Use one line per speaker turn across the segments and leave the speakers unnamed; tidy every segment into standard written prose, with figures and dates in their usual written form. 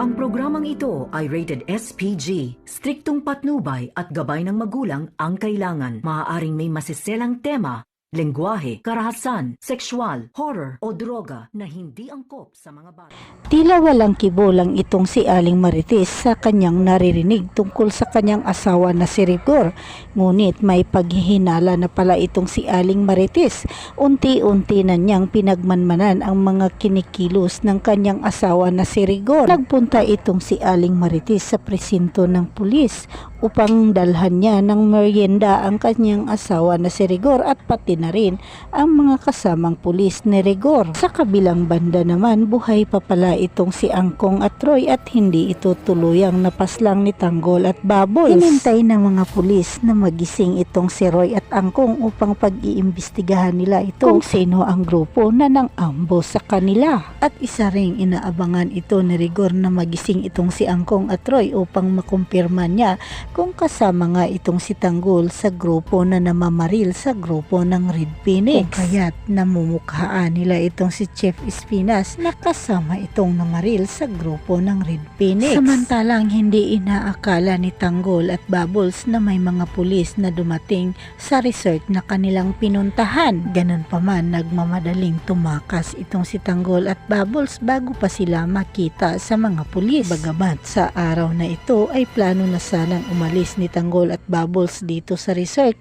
Ang programang ito ay rated SPG. Striktong patnubay at gabay ng magulang ang kailangan. Maaaring may masiselang tema, lengguwahe, karahasan, sexual, horror o droga na hindi angkop sa mga bata.
Tila walang kibulang itong si Aling Marites sa kanyang naririnig tungkol sa kanyang asawa na si Rigor. Ngunit may paghihinala na pala itong si Aling Marites. Unti-unti na niyang pinagmanmanan ang mga kinikilos ng kanyang asawa na si Rigor. Nagpunta itong si Aling Marites sa presinto ng pulis upang dalhan niya ng merienda ang kanyang asawa na si Rigor at pati na rin ang mga kasamang pulis ni Rigor. Sa kabilang banda naman, buhay pa pala itong si Angkong at Roy at hindi ito tuluyang napaslang ni Tanggol at Bubbles. Hinintay ng mga pulis na magising itong si Roy at Angkong upang pag-iimbestigahan nila ito kung sino ang grupo na nang-ambo sa kanila. At isa ring inaabangan ito ni Rigor na magising itong si Angkong at Roy upang makumpirma niya kung kasama nga itong si Tanggol sa grupo na namamaril sa grupo ng Red Phoenix. Kung kaya't namumukhaan nila itong si Chief Espinas na kasama itong namaril sa grupo ng Red Phoenix. Samantalang hindi inaakala ni Tanggol at Bubbles na may mga pulis na dumating sa resort na kanilang pinuntahan. Ganun pa man, nagmamadaling tumakas itong si Tanggol at Bubbles bago pa sila makita sa mga pulis. Bagamat sa araw na ito ay plano na sanang umalis ni Tanggol at Bubbles dito sa resort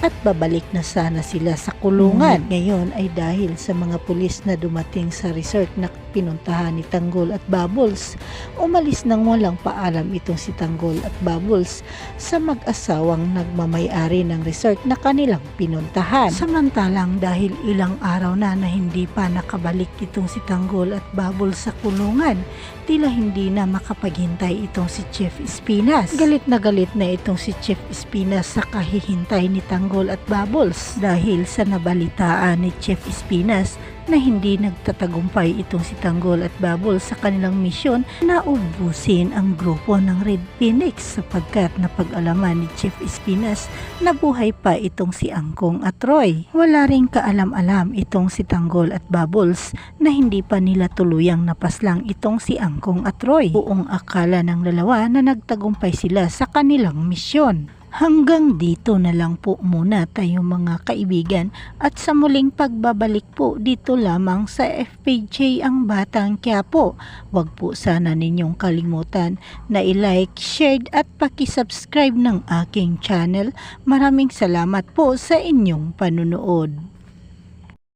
at babalik na sana sila sa kulungan. Ngayon ay dahil sa mga pulis na dumating sa resort na pinuntahan ni Tanggol at Bubbles, umalis nang walang paalam itong si Tanggol at Bubbles sa mag-asawang nagmamay-ari ng resort na kanilang pinuntahan. Samantalang dahil ilang araw na hindi pa nakabalik itong si Tanggol at Bubbles sa kulungan, tila hindi na makapaghintay itong si Chief Espinas. Galit na itong si Chief Espinas sa kahihintay ni Tanggol at Bubbles dahil sa nabalitaan ni Chief Espinas na hindi nagtatagumpay itong si Tanggol at Bubbles sa kanilang misyon na ubusin ang grupo ng Red Phoenix sapagkat napag-alaman ni Chief Espinas na buhay pa itong si Angkong at Roy. Wala ring kaalam-alam itong si Tanggol at Bubbles na hindi pa nila tuluyang napaslang itong si Angkong at Roy. Buong akala ng dalawa na nagtagumpay sila sa kanilang misyon. Hanggang dito na lang po muna tayo mga kaibigan at sa muling pagbabalik po dito lamang sa FPJ ang Batang Quiapo. Huwag po sana ninyong kalimutan na i-like, share at paki-subscribe ng aking channel. Maraming salamat po sa inyong panunood.